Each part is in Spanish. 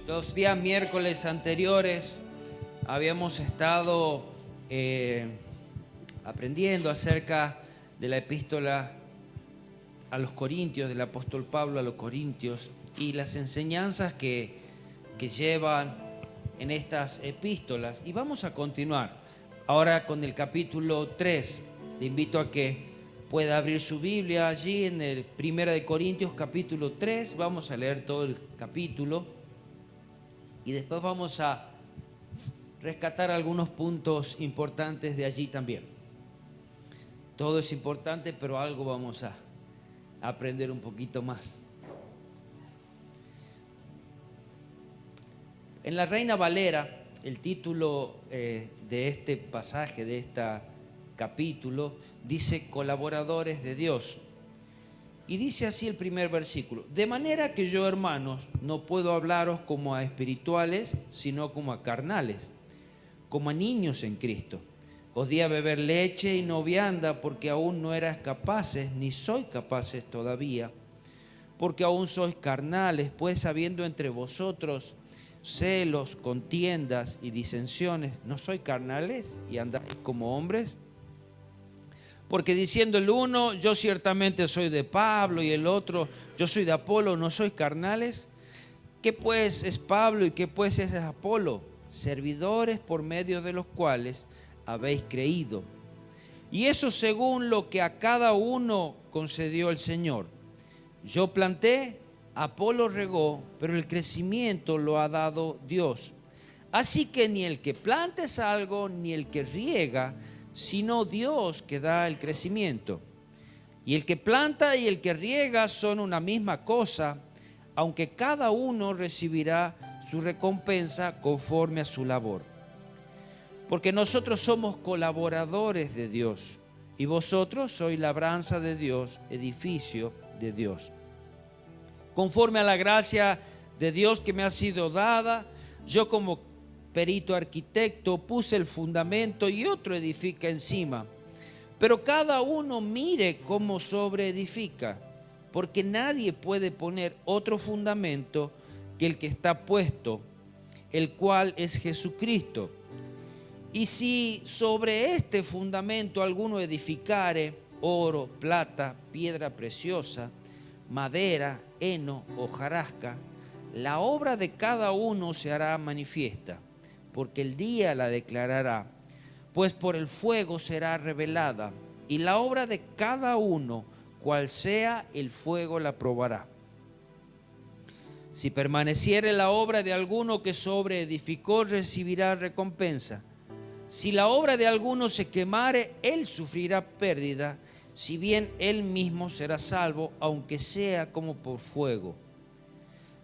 Los días miércoles anteriores habíamos estado aprendiendo acerca de la epístola a los Corintios, del apóstol Pablo a los Corintios, y las enseñanzas que llevan en estas epístolas. Y vamos a continuar ahora con el capítulo 3. Le invito a que pueda abrir su Biblia allí en el 1 de Corintios capítulo 3. Vamos a leer todo el capítulo y después vamos a rescatar algunos puntos importantes de allí también. Todo es importante, pero algo vamos a aprender un poquito más. En la Reina Valera, el título de este pasaje, de este capítulo, dice colaboradores de Dios. Y dice así el primer versículo: de manera que yo, hermanos, no puedo hablaros como a espirituales, sino como a carnales, como a niños en Cristo. Os di a beber leche y no vianda, porque aún no erais capaces, ni sois capaces todavía, porque aún sois carnales, pues habiendo entre vosotros celos, contiendas y disensiones, ¿no sois carnales y andáis como hombres? Porque diciendo el uno, yo ciertamente soy de Pablo, y el otro, yo soy de Apolo, ¿no sois carnales? ¿Qué pues es Pablo y qué pues es Apolo? Servidores por medio de los cuales habéis creído. Y eso según lo que a cada uno concedió el Señor. Yo planté, Apolo regó, pero el crecimiento lo ha dado Dios. Así que ni el que planta es algo, ni el que riega, sino Dios que da el crecimiento. Y el que planta y el que riega son una misma cosa, aunque cada uno recibirá su recompensa conforme a su labor. Porque nosotros somos colaboradores de Dios, y vosotros sois labranza de Dios, edificio de Dios. Conforme a la gracia de Dios que me ha sido dada, yo como perito arquitecto puse el fundamento y otro edifica encima. Pero cada uno mire cómo sobreedifica, porque nadie puede poner otro fundamento que el que está puesto, el cual es Jesucristo. Y si sobre este fundamento alguno edificare oro, plata, piedra preciosa, madera, heno, hojarasca, la obra de cada uno se hará manifiesta, porque el día la declarará, pues por el fuego será revelada, y la obra de cada uno, cual sea, el fuego la probará. Si permaneciere la obra de alguno que sobreedificó, recibirá recompensa. Si la obra de alguno se quemare, él sufrirá pérdida, si bien él mismo será salvo, aunque sea como por fuego.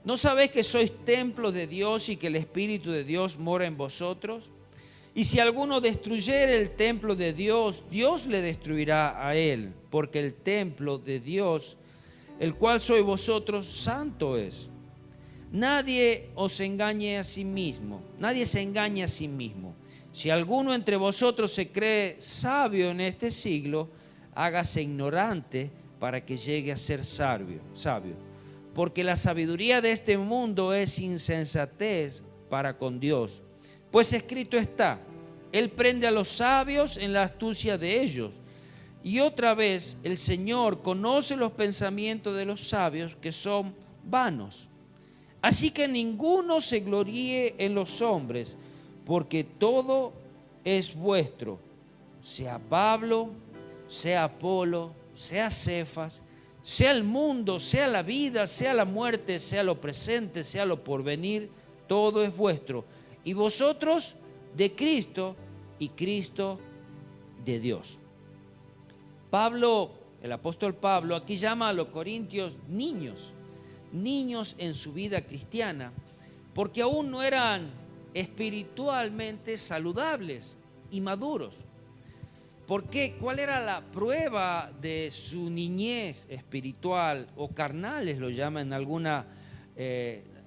¿No sabéis que sois templo de Dios y que el Espíritu de Dios mora en vosotros? Y si alguno destruyere el templo de Dios, Dios le destruirá a él, porque el templo de Dios, el cual sois vosotros, santo es. Nadie os engañe a sí mismo, nadie se engañe a sí mismo. Si alguno entre vosotros se cree sabio en este siglo, hágase ignorante para que llegue a ser sabio. Porque la sabiduría de este mundo es insensatez para con Dios. Pues escrito está, Él prende a los sabios en la astucia de ellos. Y otra vez, el Señor conoce los pensamientos de los sabios, que son vanos. Así que ninguno se gloríe en los hombres, porque todo es vuestro, sea Pablo, sea Apolo, sea Cefas, sea el mundo, sea la vida, sea la muerte, sea lo presente, sea lo porvenir, todo es vuestro. Y vosotros de Cristo, y Cristo de Dios. Pablo, el apóstol Pablo, aquí llama a los corintios niños en su vida cristiana, porque aún no eran espiritualmente saludables y maduros. ¿Por qué? ¿Cuál era la prueba de su niñez espiritual o carnales, lo llama en alguna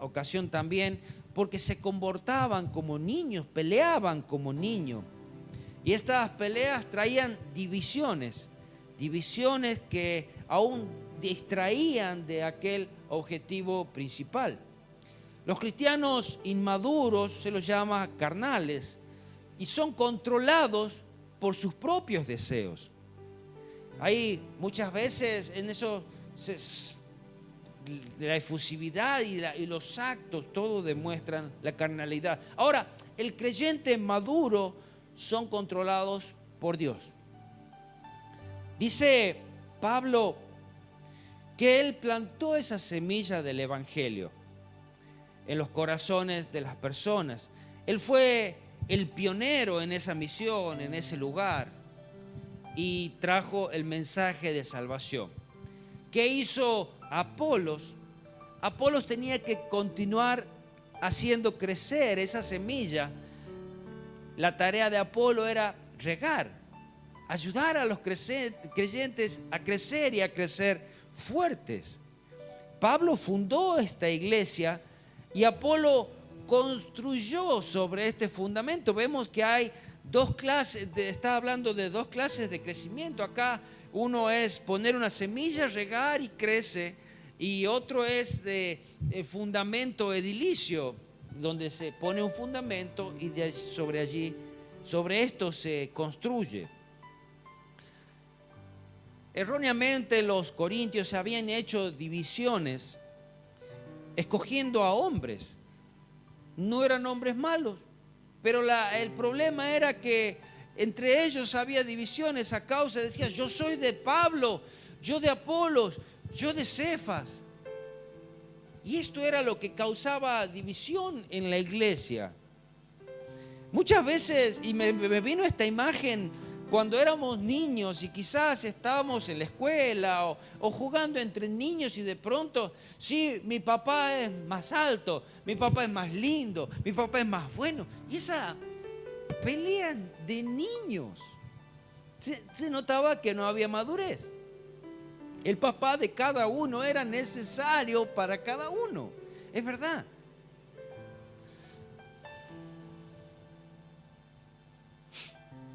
ocasión también? Porque se comportaban como niños, peleaban como niños. Y estas peleas traían divisiones que aún distraían de aquel objetivo principal. Los cristianos inmaduros se los llama carnales y son controlados por sus propios deseos. Hay muchas veces en eso la efusividad y los actos, todo demuestran la carnalidad. Ahora, el creyente maduro son controlados por Dios. Dice Pablo que él plantó esa semilla del evangelio en los corazones de las personas. Él fue el pionero en esa misión, en ese lugar, y trajo el mensaje de salvación. ¿Qué hizo Apolos? Apolos tenía que continuar haciendo crecer esa semilla. La tarea de Apolo era regar, ayudar a los creyentes a crecer y a crecer fuertes. Pablo fundó esta iglesia y Apolo construyó sobre este fundamento. Vemos que hay dos clases, está hablando de dos clases de crecimiento. Acá uno es poner una semilla, regar y crece, y otro es de fundamento edilicio, donde se pone un fundamento y sobre esto se construye. Erróneamente los corintios habían hecho divisiones escogiendo a hombres. No eran hombres malos, pero el problema era que entre ellos había divisiones a causa, decía, yo soy de Pablo, yo de Apolos, yo de Cefas. Y esto era lo que causaba división en la iglesia. Muchas veces, y me vino esta imagen cuando éramos niños y quizás estábamos en la escuela o jugando entre niños y de pronto, sí, mi papá es más alto, mi papá es más lindo, mi papá es más bueno. Y esa pelea de niños, se notaba que no había madurez. El papá de cada uno era necesario para cada uno. Es verdad.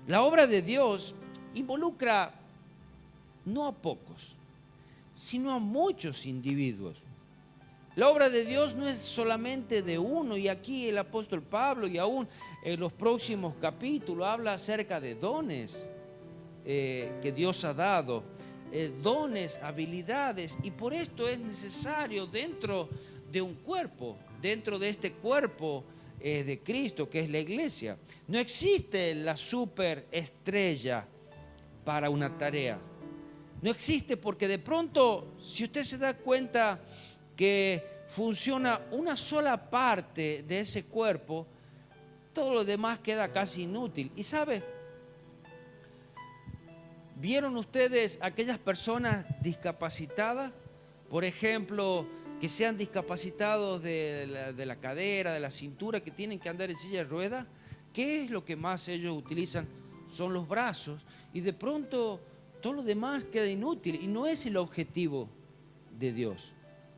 La obra de Dios involucra no a pocos, sino a muchos individuos. La obra de Dios no es solamente de uno, y aquí el apóstol Pablo y aún en los próximos capítulos habla acerca de dones que Dios ha dado, dones, habilidades, y por esto es necesario dentro de un cuerpo, dentro de este cuerpo de Cristo, que es la iglesia. No existe la superestrella para una tarea. No existe, porque de pronto, si usted se da cuenta que funciona una sola parte de ese cuerpo, todo lo demás queda casi inútil. Y ¿sabe? ¿Vieron ustedes aquellas personas discapacitadas? Por ejemplo, que sean discapacitados de la cadera, de la cintura, que tienen que andar en silla de ruedas. ¿Qué es lo que más ellos utilizan? Son los brazos, y de pronto todo lo demás queda inútil, y no es el objetivo de Dios,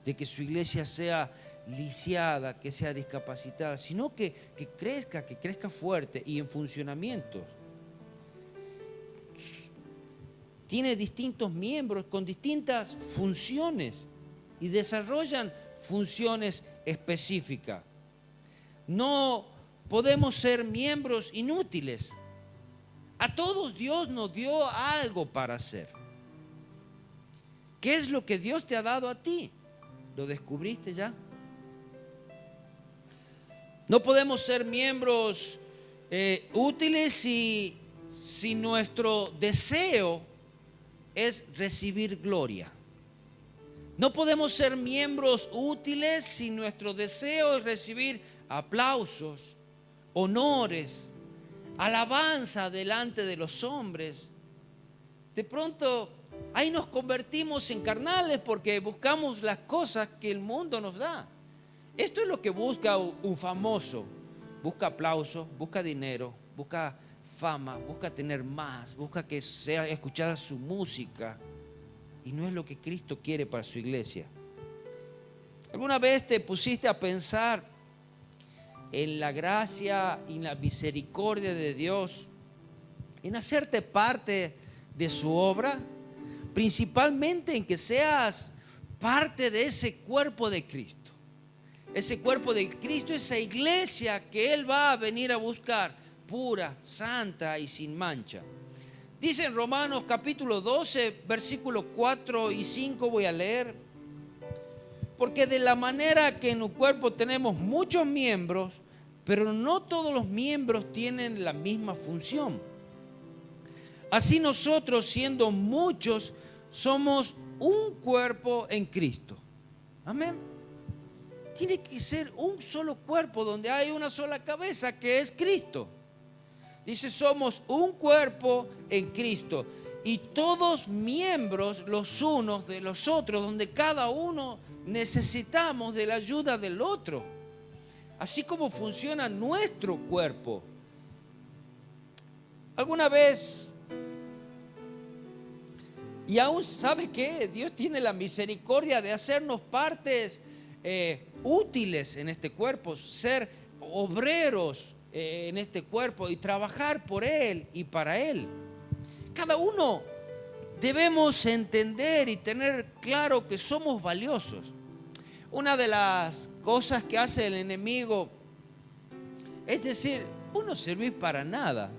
de que su iglesia sea lisiada, que sea discapacitada, sino que crezca fuerte y en funcionamiento. Tiene distintos miembros con distintas funciones y desarrollan funciones específicas. No podemos ser miembros inútiles. A todos Dios nos dio algo para hacer. ¿Qué es lo que Dios te ha dado a ti? ¿Lo descubriste ya? No podemos ser miembros útiles si nuestro deseo es recibir gloria. No podemos ser miembros útiles si nuestro deseo es recibir aplausos, honores, alabanza delante de los hombres. De pronto ahí nos convertimos en carnales porque buscamos las cosas que el mundo nos da. Esto es lo que busca un famoso. Busca aplauso, busca dinero, busca fama, busca tener más, busca que sea escuchada su música, y no es lo que Cristo quiere para su iglesia. ¿Alguna vez te pusiste a pensar en la gracia y la misericordia de Dios en hacerte parte de su obra? Principalmente en que seas parte de ese cuerpo de Cristo. ese cuerpo de Cristo, esa iglesia que Él va a venir a buscar, pura, santa y sin mancha. Dice en Romanos capítulo 12, versículos 4 y 5, voy a leer. Porque de la manera que en un cuerpo tenemos muchos miembros, pero no todos los miembros tienen la misma función. Así nosotros, siendo muchos, somos un cuerpo en Cristo. Amén. Tiene que ser un solo cuerpo donde hay una sola cabeza, que es Cristo. Dice, somos un cuerpo en Cristo y todos miembros los unos de los otros, donde cada uno necesitamos de la ayuda del otro. Así como funciona nuestro cuerpo. ¿Alguna vez? Y aún, ¿sabe qué? Dios tiene la misericordia de hacernos partes útiles en este cuerpo, ser obreros en este cuerpo y trabajar por Él y para Él. Cada uno debemos entender y tener claro que somos valiosos. Una de las cosas que hace el enemigo es decir, vos no servís para nada.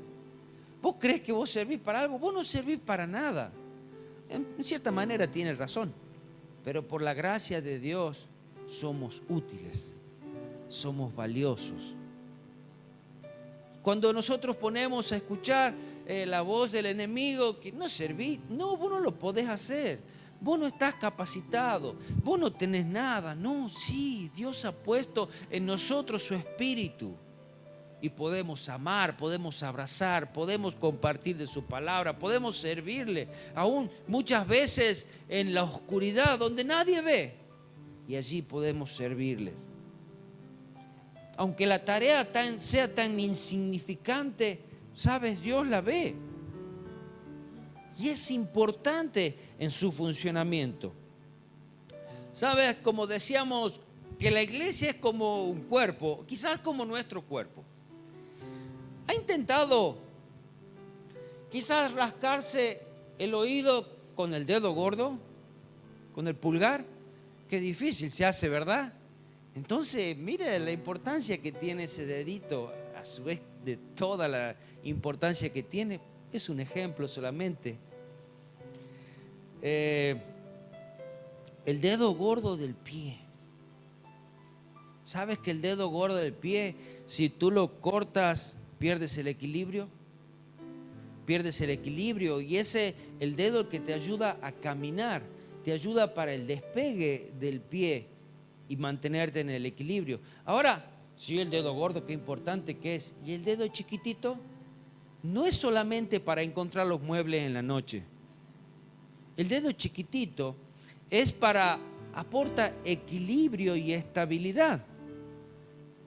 ¿Vos crees que vos servís para algo? Vos no servís para nada. En cierta manera tiene razón, pero por la gracia de Dios somos útiles, somos valiosos. Cuando nosotros ponemos a escuchar la voz del enemigo, que no servís, no, vos no lo podés hacer, vos no estás capacitado, vos no tenés nada. No, sí, Dios ha puesto en nosotros su espíritu y podemos amar, podemos abrazar, podemos compartir de su palabra, podemos servirle, aún muchas veces en la oscuridad donde nadie ve, y allí podemos servirles. Aunque la tarea sea tan insignificante, sabes, Dios la ve. Y es importante en su funcionamiento. Sabes, como decíamos, que la iglesia es como un cuerpo, quizás como nuestro cuerpo. ¿Ha intentado quizás rascarse el oído con el dedo gordo, con el pulgar? Qué difícil se hace, ¿verdad? Entonces, mire la importancia que tiene ese dedito, a su vez de toda la importancia que tiene. Es un ejemplo solamente. El dedo gordo del pie. ¿Sabes que el dedo gordo del pie, si tú lo cortas, pierdes el equilibrio? Pierdes el equilibrio, y el dedo que te ayuda a caminar, te ayuda para el despegue del pie y mantenerte en el equilibrio. Ahora, sí, el dedo gordo, qué importante que es. Y el dedo chiquitito no es solamente para encontrar los muebles en la noche. El dedo chiquitito aporta equilibrio y estabilidad.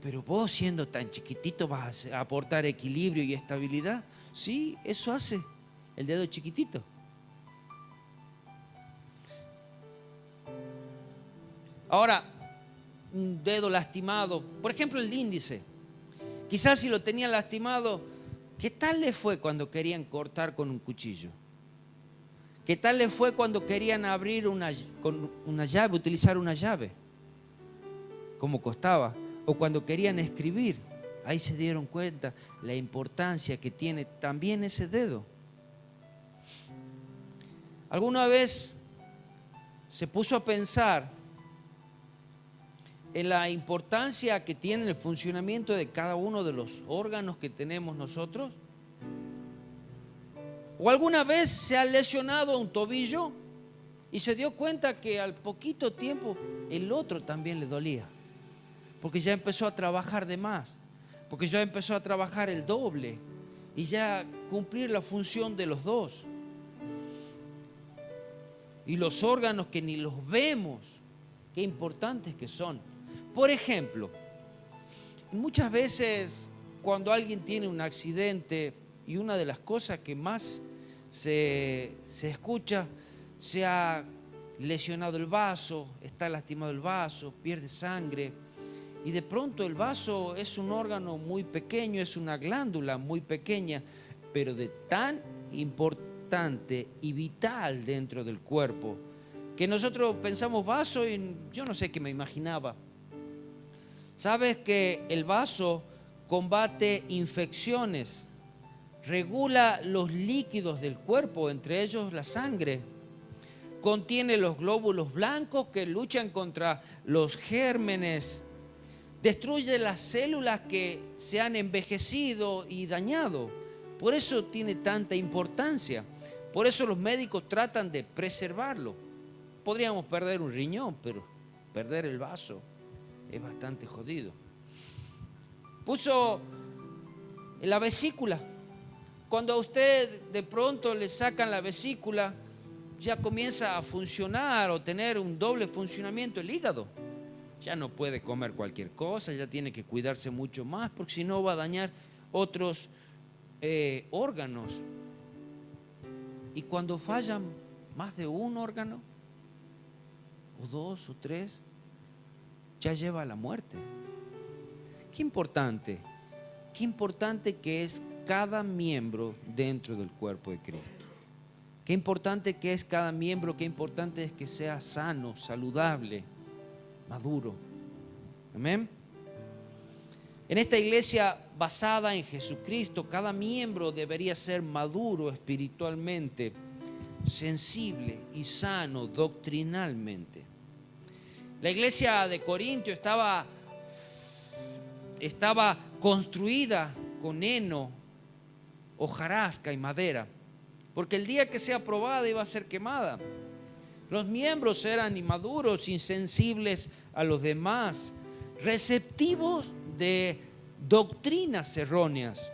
Pero vos, siendo tan chiquitito, vas a aportar equilibrio y estabilidad. Sí, eso hace el dedo chiquitito. Ahora, un dedo lastimado, por ejemplo el índice, quizás si lo tenían lastimado, ¿qué tal le fue cuando querían cortar con un cuchillo? ¿Qué tal le fue cuando querían abrir con una llave, utilizar una llave? ¿Cómo costaba? O cuando querían escribir, ahí se dieron cuenta la importancia que tiene también ese dedo. ¿Alguna vez se puso a pensar en la importancia que tiene el funcionamiento de cada uno de los órganos que tenemos nosotros? ¿O alguna vez se ha lesionado un tobillo y se dio cuenta que al poquito tiempo el otro también le dolía? Porque ya empezó a trabajar de más, porque ya empezó a trabajar el doble y ya cumplir la función de los dos. Y los órganos que ni los vemos, qué importantes que son. Por ejemplo, muchas veces cuando alguien tiene un accidente, y una de las cosas que más se escucha, se ha lesionado el vaso, está lastimado el vaso, pierde sangre, y de pronto el vaso es un órgano muy pequeño, es una glándula muy pequeña, pero de tan importante y vital dentro del cuerpo, que nosotros pensamos vaso y yo no sé qué me imaginaba. ¿Sabes que el vaso combate infecciones? Regula los líquidos del cuerpo, entre ellos la sangre. Contiene los glóbulos blancos que luchan contra los gérmenes. Destruye las células que se han envejecido y dañado. Por eso tiene tanta importancia. Por eso los médicos tratan de preservarlo. Podríamos perder un riñón, pero perder el vaso es bastante jodido. Puso la vesícula. Cuando a usted de pronto le sacan la vesícula, ya comienza a funcionar o tener un doble funcionamiento el hígado. Ya no puede comer cualquier cosa, ya tiene que cuidarse mucho más, porque si no va a dañar otros órganos. Y cuando fallan más de un órgano, o dos o tres, ya lleva a la muerte. Qué importante que es cada miembro dentro del cuerpo de Cristo. Qué importante que es cada miembro, qué importante es que sea sano, saludable, maduro. Amén. En esta iglesia basada en Jesucristo, cada miembro debería ser maduro espiritualmente, sensible y sano doctrinalmente. La iglesia de Corintio estaba construida con heno, hojarasca y madera, porque el día que sea probada iba a ser quemada. Los miembros eran inmaduros, insensibles a los demás, receptivos de doctrinas erróneas.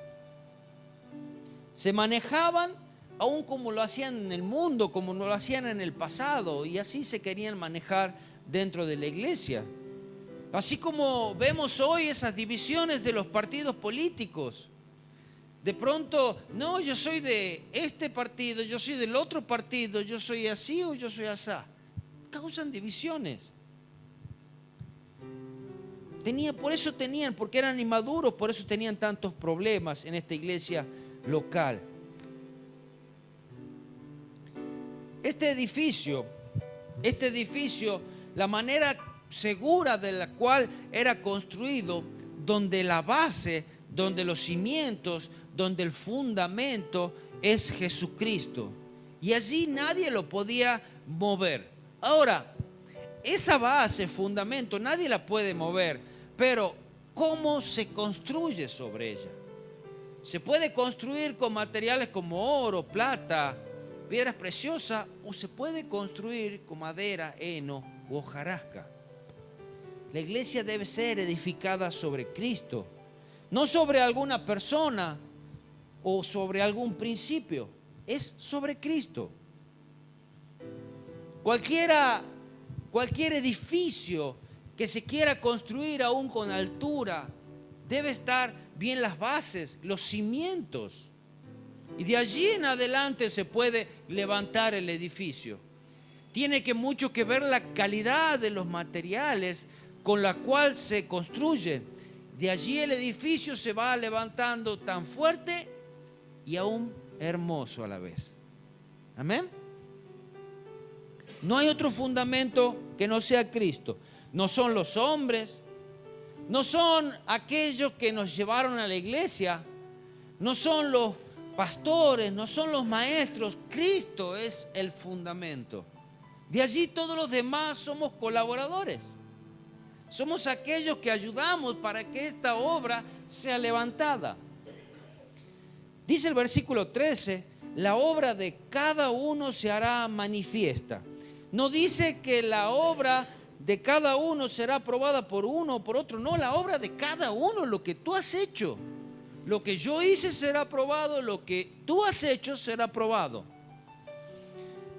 Se manejaban aún como lo hacían en el mundo, como no lo hacían en el pasado, y así se querían manejar dentro de la iglesia. Así como vemos hoy esas divisiones de los partidos políticos. De pronto, no, yo soy de este partido, yo soy del otro partido, yo soy así o yo soy asá. Causan divisiones. Porque eran inmaduros, por eso tenían tantos problemas en esta iglesia local. Este edificio, la manera segura de la cual era construido, donde la base, donde los cimientos, donde el fundamento es Jesucristo. Y allí nadie lo podía mover. Ahora, esa base, fundamento, nadie la puede mover, pero ¿cómo se construye sobre ella? Se puede construir con materiales como oro, plata, piedras preciosas, o se puede construir con madera, heno o hojarasca. La iglesia debe ser edificada sobre Cristo, no sobre alguna persona o sobre algún principio, es sobre Cristo. Cualquier edificio que se quiera construir aún con altura, debe estar bien las bases, los cimientos. Y de allí en adelante se puede levantar el edificio. Tiene mucho que ver la calidad de los materiales con la cual se construyen. De allí el edificio se va levantando tan fuerte y aún hermoso a la vez. Amén. No hay otro fundamento que no sea Cristo. No son los hombres, no son aquellos que nos llevaron a la iglesia, no son los pastores, no son los maestros. Cristo es el fundamento. De allí todos los demás somos colaboradores. Somos aquellos que ayudamos para que esta obra sea levantada. Dice el versículo 13, la obra de cada uno se hará manifiesta. No dice que la obra de cada uno será aprobada por uno o por otro. No, la obra de cada uno, lo que tú has hecho. Lo que yo hice será aprobado, lo que tú has hecho será aprobado.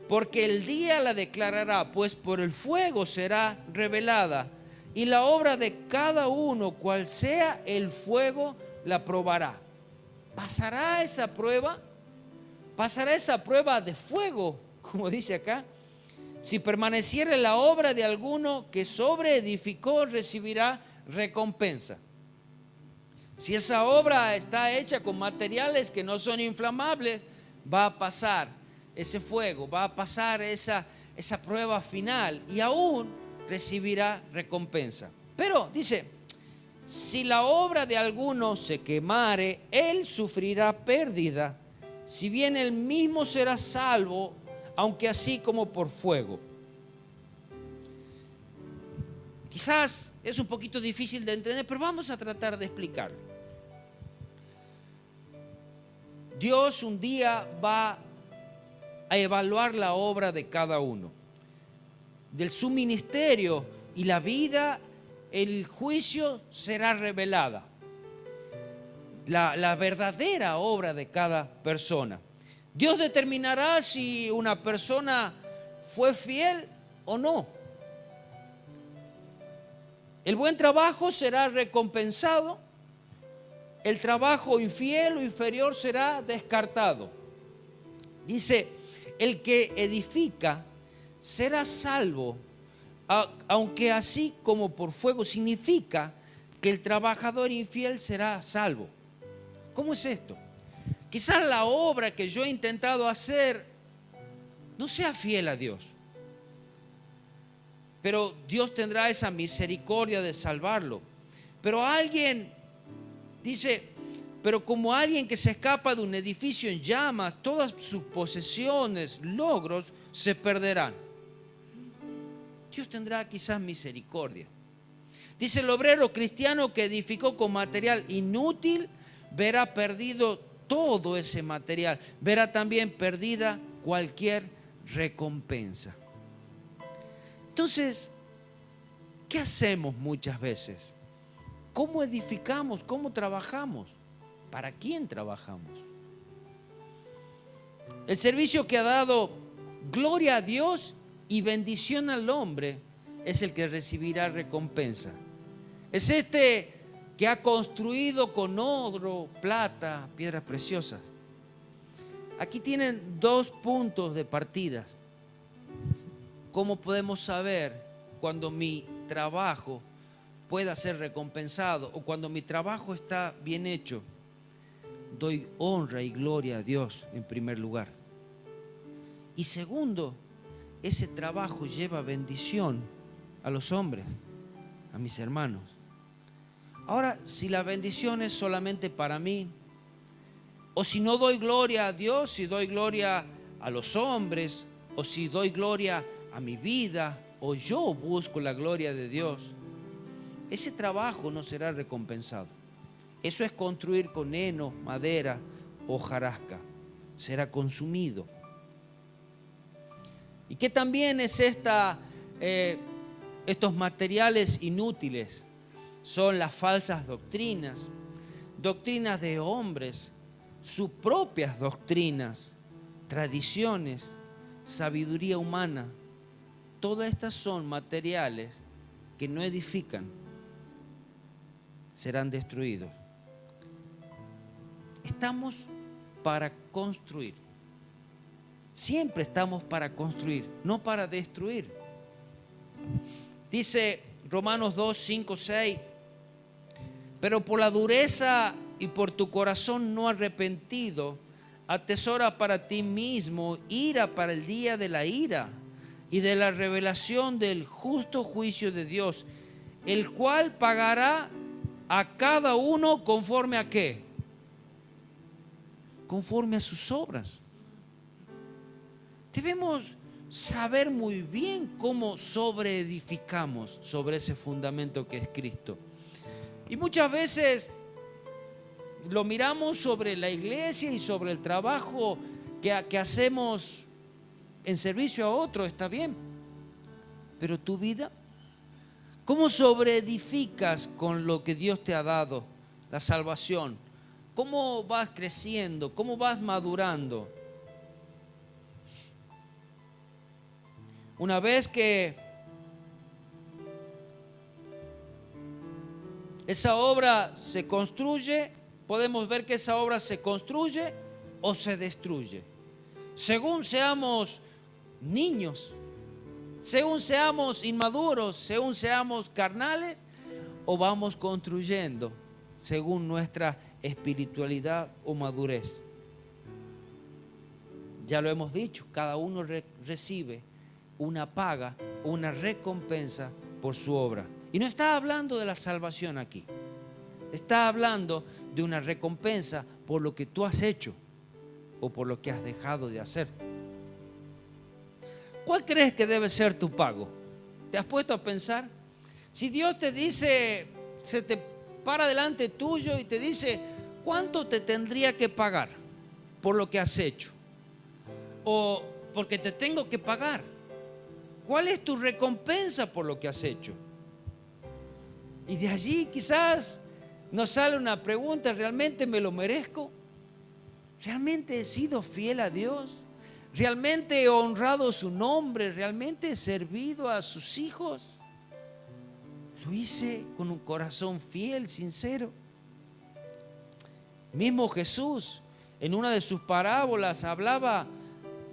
Porque el día la declarará, pues por el fuego será revelada. Y la obra de cada uno, cual sea el fuego, la probará. ¿Pasará esa prueba? ¿Pasará esa prueba de fuego, como dice acá? Si permaneciere la obra de alguno que sobreedificó, recibirá recompensa. Si esa obra está hecha con materiales que no son inflamables, va a pasar ese fuego, va a pasar esa prueba final y aún recibirá recompensa. Pero dice, Si la obra de alguno se quemare, él sufrirá pérdida, si bien él mismo será salvo, aunque así como por fuego. Quizás es un poquito difícil de entender, pero vamos a tratar de explicarlo. Dios un día va a evaluar la obra de cada uno, de su ministerio, y la vida, el juicio será revelada. La verdadera obra de cada persona. Dios determinará si una persona fue fiel o no. El buen trabajo será recompensado, el trabajo infiel o inferior será descartado. Dice, el que edifica será salvo, aunque así como por fuego. Significa que el trabajador infiel será salvo. ¿Cómo es esto? Quizás la obra que yo he intentado hacer no sea fiel a Dios, pero Dios tendrá esa misericordia de salvarlo. Pero alguien dice, pero como alguien que se escapa de un edificio en llamas, todas sus posesiones, logros, se perderán. Dios tendrá quizás misericordia. Dice, el obrero cristiano que edificó con material inútil, verá perdido todo ese material, verá también perdida cualquier recompensa. Entonces, ¿qué hacemos muchas veces? ¿Cómo edificamos? ¿Cómo trabajamos? ¿Para quién trabajamos? El servicio que ha dado gloria a Dios y bendición al hombre es el que recibirá recompensa. Es este que ha construido con oro, plata, piedras preciosas. Aquí tienen dos puntos de partida. ¿Cómo podemos saber cuando mi trabajo pueda ser recompensado o cuando mi trabajo está bien hecho? Doy honra y gloria a Dios en primer lugar. Y segundo, ese trabajo lleva bendición a los hombres, a mis hermanos. Ahora, si la bendición es solamente para mí, o si no doy gloria a Dios, si doy gloria a los hombres, o si doy gloria a mi vida, o yo busco la gloria de Dios, ese trabajo no será recompensado. Eso es construir con heno, madera o hojarasca. Será consumido. ¿Y qué también es estos materiales inútiles? Son las falsas doctrinas, doctrinas de hombres, sus propias doctrinas, tradiciones, sabiduría humana. Todas estas son materiales que no edifican, serán destruidos. Estamos para construir. Siempre estamos para construir, no para destruir. Dice Romanos 2, 5, 6, pero por la dureza y por tu corazón no arrepentido, atesora para ti mismo ira para el día de la ira y de la revelación del justo juicio de Dios, el cual pagará a cada uno conforme a ¿qué? Conforme a sus obras. Debemos saber muy bien cómo sobreedificamos sobre ese fundamento que es Cristo. Y muchas veces lo miramos sobre la iglesia y sobre el trabajo que hacemos en servicio a otro, está bien. Pero tu vida, ¿cómo sobreedificas con lo que Dios te ha dado? La salvación. ¿Cómo vas creciendo? ¿Cómo vas madurando? Una vez que esa obra se construye, podemos ver que esa obra se construye o se destruye. Según seamos niños, según seamos inmaduros, según seamos carnales, o vamos construyendo según nuestra espiritualidad o madurez. Ya lo hemos dicho, cada uno recibe una paga, una recompensa por su obra. Y no está hablando de la salvación aquí. Está hablando de una recompensa por lo que tú has hecho o por lo que has dejado de hacer. ¿Cuál crees que debe ser tu pago? ¿Te has puesto a pensar? Si Dios te dice, se te para delante tuyo y te dice, ¿cuánto te tendría que pagar por lo que has hecho? O porque te tengo que pagar. ¿Cuál es tu recompensa por lo que has hecho? Y de allí quizás nos sale una pregunta, ¿realmente me lo merezco? ¿Realmente he sido fiel a Dios? ¿Realmente he honrado su nombre? ¿Realmente he servido a sus hijos? Lo hice con un corazón fiel, sincero. Mismo Jesús, en una de sus parábolas, hablaba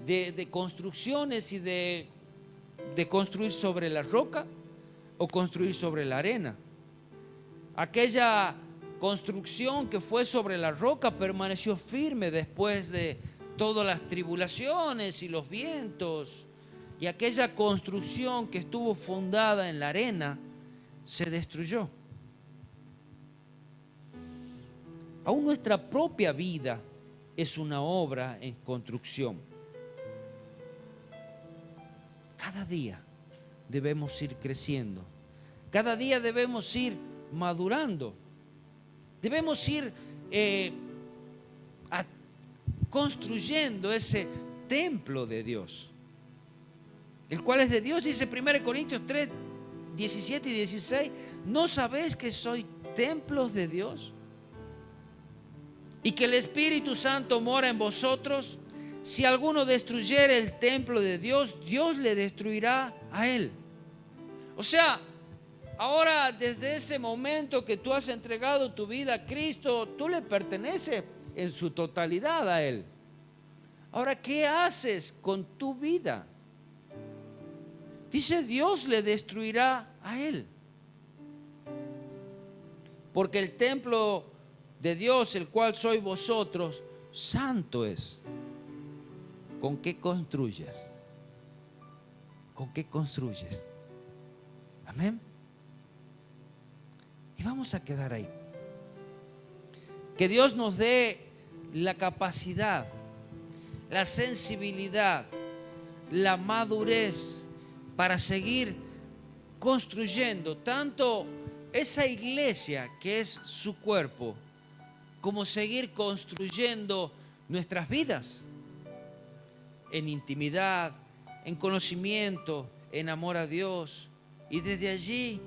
de construcciones y de construir sobre la roca o construir sobre la arena. Aquella construcción que fue sobre la roca permaneció firme después de todas las tribulaciones y los vientos, y aquella construcción que estuvo fundada en la arena se destruyó. Aún nuestra propia vida es una obra en construcción. Cada día debemos ir creciendo, cada día debemos ir madurando, debemos ir construyendo ese templo de Dios, el cual es de Dios. Dice 1 Corintios 3, 17 y 16, ¿no sabéis que sois templos de Dios y que el Espíritu Santo mora en vosotros? Si alguno destruyere el templo de Dios, Dios le destruirá a él. O sea, ahora desde ese momento que tú has entregado tu vida a Cristo, tú le perteneces en su totalidad a Él. Ahora, ¿qué haces con tu vida? Dice, Dios le destruirá a él. Porque el templo de Dios, el cual sois vosotros, santo es. ¿Con qué construyes? ¿Con qué construyes? Amén. Y vamos a quedar ahí. Que Dios nos dé la capacidad, la sensibilidad, la madurez para seguir construyendo tanto esa iglesia que es su cuerpo, como seguir construyendo nuestras vidas en intimidad, en conocimiento, en amor a Dios, y desde allí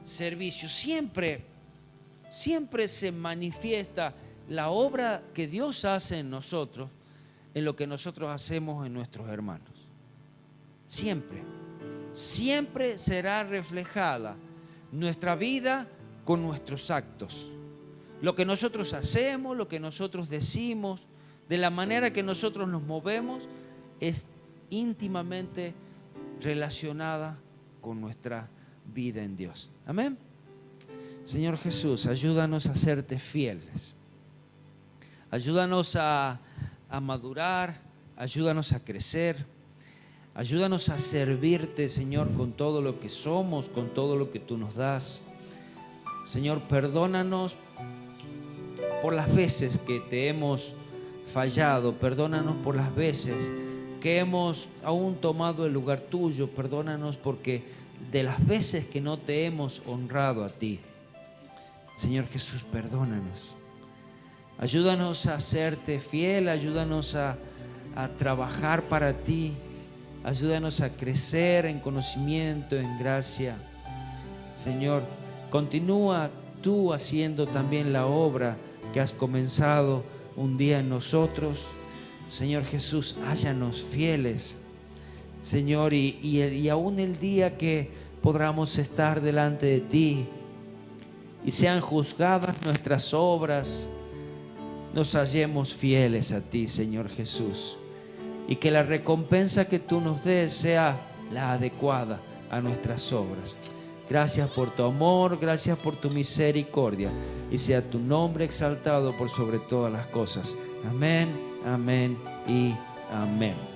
servicio. Siempre se manifiesta la obra que Dios hace en nosotros, en lo que nosotros hacemos en nuestros hermanos. Siempre será reflejada nuestra vida con nuestros actos. Lo que nosotros hacemos, lo que nosotros decimos, de la manera que nosotros nos movemos, es íntimamente relacionada con nuestra vida en Dios. Amén. Señor Jesús, ayúdanos a serte fieles. Ayúdanos a madurar, ayúdanos a crecer, ayúdanos a servirte, Señor, con todo lo que somos, con todo lo que tú nos das. Señor, perdónanos por las veces que te hemos fallado, perdónanos por las veces que hemos aún tomado el lugar tuyo, perdónanos porque de las veces que no te hemos honrado a ti. Señor Jesús, perdónanos. Ayúdanos a serte fiel, ayúdanos a trabajar para ti, ayúdanos a crecer en conocimiento, en gracia. Señor, continúa tú haciendo también la obra que has comenzado un día en nosotros. Señor Jesús, hállanos fieles, Señor, y aún el día que podamos estar delante de ti y sean juzgadas nuestras obras, nos hallemos fieles a ti, Señor Jesús, y que la recompensa que tú nos des sea la adecuada a nuestras obras. Gracias por tu amor, gracias por tu misericordia, y sea tu nombre exaltado por sobre todas las cosas. Amén, amén y amén.